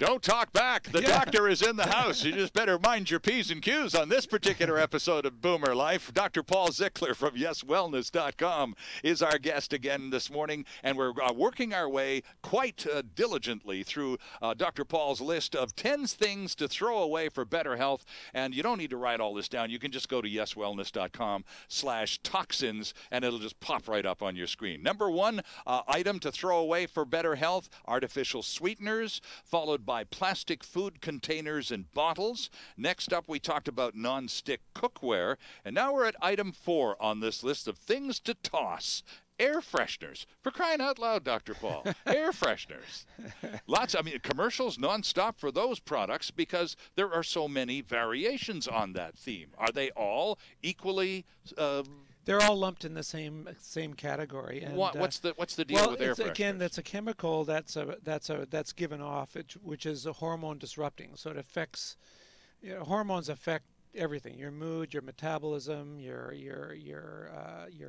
Don't talk back. The doctor is in the house. You just better mind your P's and Q's on this particular episode of Boomer Life. Dr. Paul Zickler from YesWellness.com is our guest again this morning, and we're working our way quite diligently through Dr. Paul's list of 10 things to throw away for better health. And you don't need to write all this down. You can just go to YesWellness.com/toxins, and it'll just pop right up on your screen. Number one item to throw away for better health: artificial sweeteners, followed by plastic food containers and bottles. Next up, we talked about non-stick cookware. And now we're at item 4 on this list of things to toss. Air fresheners. For crying out loud, Dr. Paul. Air fresheners. Commercials nonstop for those products because there are so many variations on that theme. Are they all equally... They're all lumped in the same category. And, what's the deal with air fresheners? Again, that's a chemical that's given off, which is a hormone disrupting. So it affects, hormones affect everything: your mood, your metabolism, your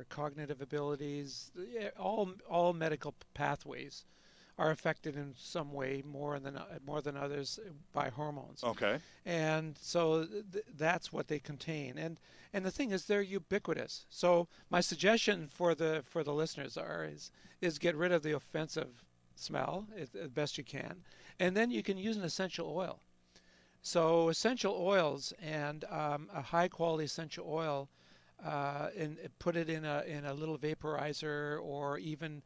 cognitive abilities. All medical pathways are affected in some way more than others by hormones. Okay. And so that's what they contain. And the thing is, they're ubiquitous. So my suggestion for the listeners is get rid of the offensive smell as best you can, and then you can use an essential oil. So essential oils and a high quality essential oil, and put it in a little vaporizer, or even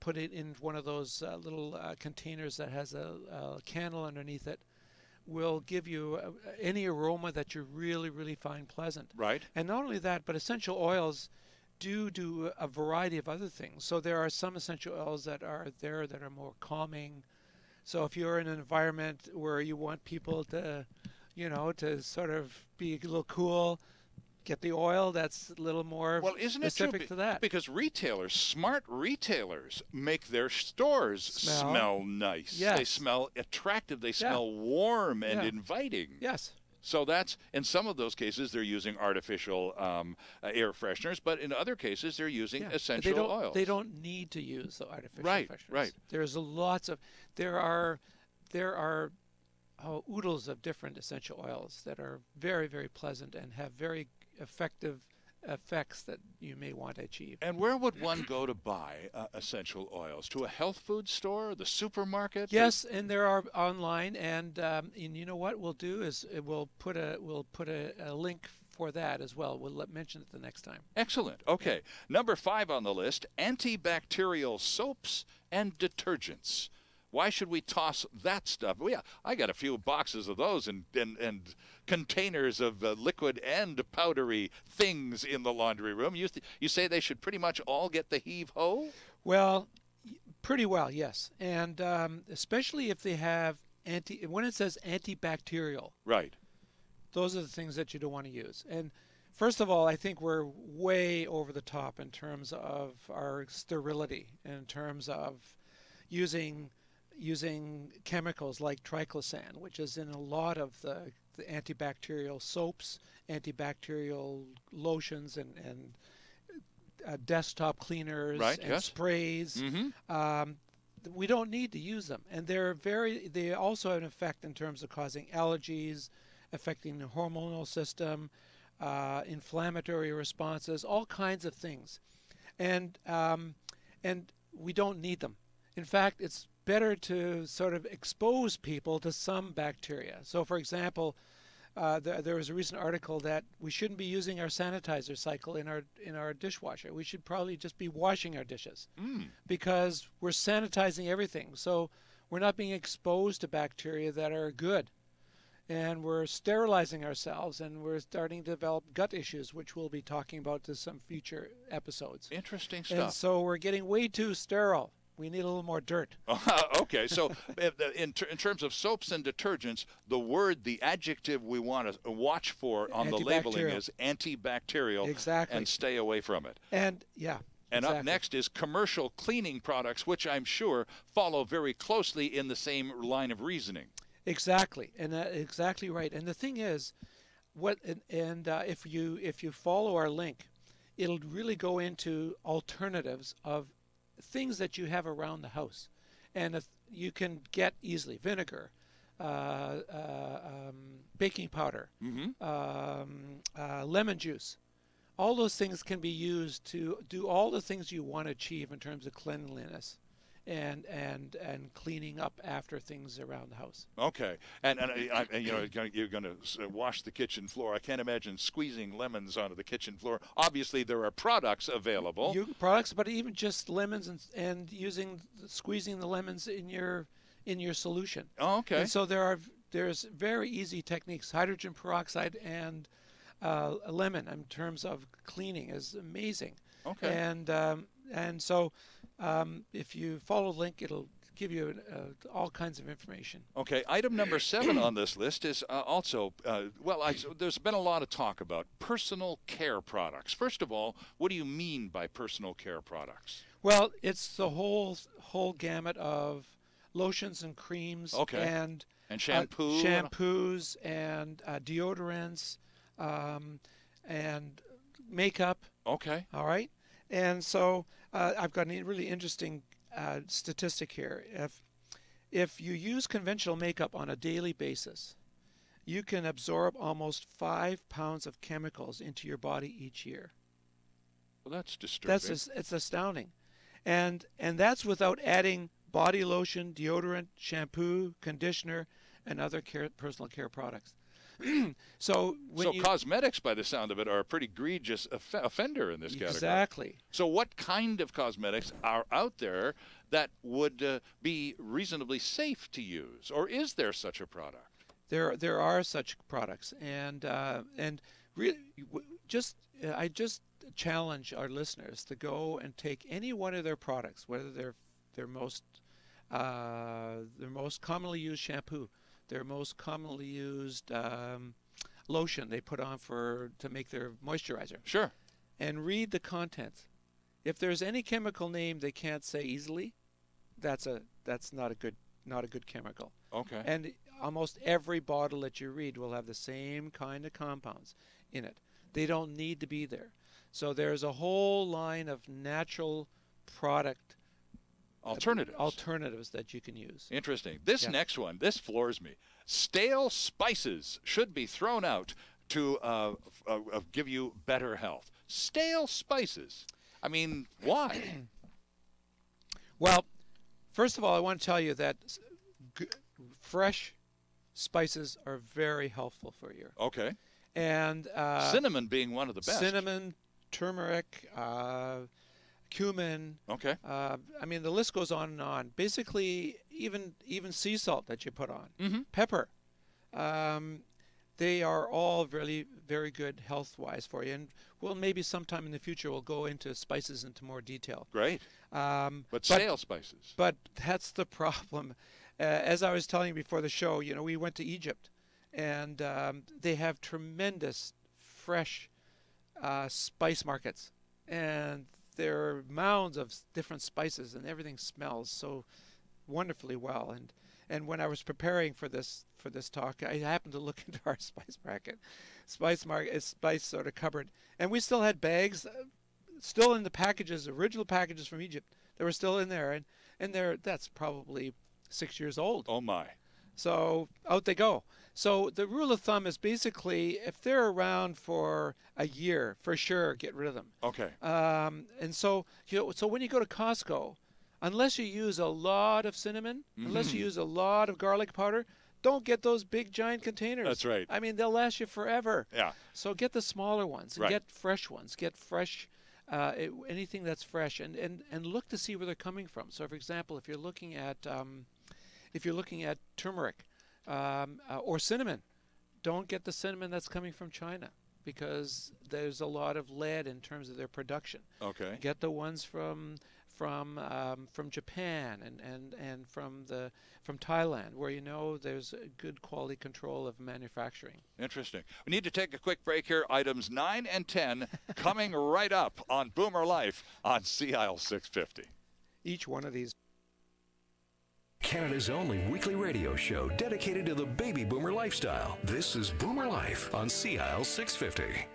put it in one of those little containers that has a candle underneath it, will give you any aroma that you really, really find pleasant. Right. And not only that, but essential oils do a variety of other things. So there are some essential oils that are there that are more calming. So if you're in an environment where you want people to, to sort of be a little cool, get the oil that's a little more specific to that. Because smart retailers, make their stores smell nice. Yes. They smell attractive. They smell warm and inviting. Yes. So in some of those cases, they're using artificial air fresheners, but in other cases, they're using essential oils. They don't need to use the artificial fresheners. Right. There are oodles of different essential oils that are very, very pleasant and have very effective effects that you may want to achieve. And where would one go to buy essential oils? To a health food store, the supermarket? Yes, and there are online, and you know what we'll do is we'll put a link for that as well. We'll mention it the next time. Excellent. Okay. Number 5 on the list: antibacterial soaps and detergents. Why should we toss that stuff? Well, yeah, I got a few boxes of those and containers of liquid and powdery things in the laundry room. You say they should pretty much all get the heave-ho? Well, pretty well, yes. And especially if they have when it says antibacterial. Right. Those are the things that you don't want to use. And first of all, I think we're way over the top in terms of our sterility, in terms of using chemicals like triclosan, which is in a lot of the antibacterial soaps, antibacterial lotions, and desktop cleaners, and sprays. Mm-hmm. We don't need to use them, and they also have an effect in terms of causing allergies, affecting the hormonal system, inflammatory responses, all kinds of things, and we don't need them. In fact, it's better to sort of expose people to some bacteria. So, for example, there was a recent article that we shouldn't be using our sanitizer cycle in our dishwasher. We should probably just be washing our dishes because we're sanitizing everything. So we're not being exposed to bacteria that are good. And we're sterilizing ourselves, and we're starting to develop gut issues, which we'll be talking about in some future episodes. Interesting stuff. And so we're getting way too sterile. We need a little more dirt. Okay, so in terms of soaps and detergents, the adjective we want to watch for on the labeling is antibacterial. Exactly. And stay away from it. And up next is commercial cleaning products, which I'm sure follow very closely in the same line of reasoning. Exactly, and exactly right. And the thing is, if you follow our link, it'll really go into alternatives of things that you have around the house, and if you can get easily vinegar, baking powder, lemon juice. All those things can be used to do all the things you want to achieve in terms of cleanliness and cleaning up after things around the house. Okay, and you know, you're going to wash the kitchen floor. I can't imagine squeezing lemons onto the kitchen floor. Obviously, there are products available. Products, but even just lemons and squeezing the lemons in your solution. Oh, okay. And so there's very easy techniques. Hydrogen peroxide and lemon in terms of cleaning is amazing. Okay. And so if you follow the link, it'll give you all kinds of information. Okay, item number 7 on this list is also, there's been a lot of talk about personal care products. First of all, what do you mean by personal care products? Well, it's the whole gamut of lotions and creams and shampoos and deodorants and makeup. Okay. All right. And so I've got a really interesting statistic here. If you use conventional makeup on a daily basis, you can absorb almost 5 pounds of chemicals into your body each year. Well, that's disturbing. It's astounding. And that's without adding body lotion, deodorant, shampoo, conditioner, and other personal care products. So cosmetics, by the sound of it, are a pretty egregious offender in this category. Exactly. So what kind of cosmetics are out there that would be reasonably safe to use, or is there such a product? There are such products, and really, I just challenge our listeners to go and take any one of their products, whether their most commonly used shampoo, their most commonly used lotion they put on to make their moisturizer. Sure. And read the contents. If there's any chemical name they can't say easily, that's not a good chemical. Okay. And almost every bottle that you read will have the same kind of compounds in it. They don't need to be there. So there's a whole line of natural product alternatives that you can use. Interesting. This next one, this floors me. Stale spices should be thrown out to give you better health. Stale spices. I mean, why? Well, first of all, I want to tell you that fresh spices are very helpful for you. Okay. And cinnamon being one of the best. Cinnamon, turmeric, cumin. Okay. I mean, the list goes on and on. Basically, even sea salt that you put on, pepper. They are all really very good health-wise for you. And maybe sometime in the future we'll go into spices into more detail. Great. But stale spices. But that's the problem. As I was telling you before the show, we went to Egypt, and they have tremendous fresh spice markets, and there are mounds of different spices, and everything smells so wonderfully well. And when I was preparing for this talk, I happened to look into our spice sort of cupboard, and we still had bags, still in the packages, original packages from Egypt. They were still in there, and that's probably 6 years old. Oh my! So out they go. So the rule of thumb is basically if they're around for a year, for sure, get rid of them. Okay. And so so when you go to Costco, unless you use a lot of cinnamon, unless you use a lot of garlic powder, don't get those big giant containers. That's right. I mean, they'll last you forever. Yeah. So get the smaller ones and get fresh ones. Get fresh, anything that's fresh, and look to see where they're coming from. So, for example, if you're looking at turmeric or cinnamon, don't get the cinnamon that's coming from China because there's a lot of lead in terms of their production. Okay. Get the ones from Japan and from Thailand, where there's a good quality control of manufacturing. Interesting. We need to take a quick break here. Items 9 and 10 coming right up on Boomer Life on CIL 650. Each one of these. Canada's only weekly radio show dedicated to the baby boomer lifestyle. This is Boomer Life on CIL 650.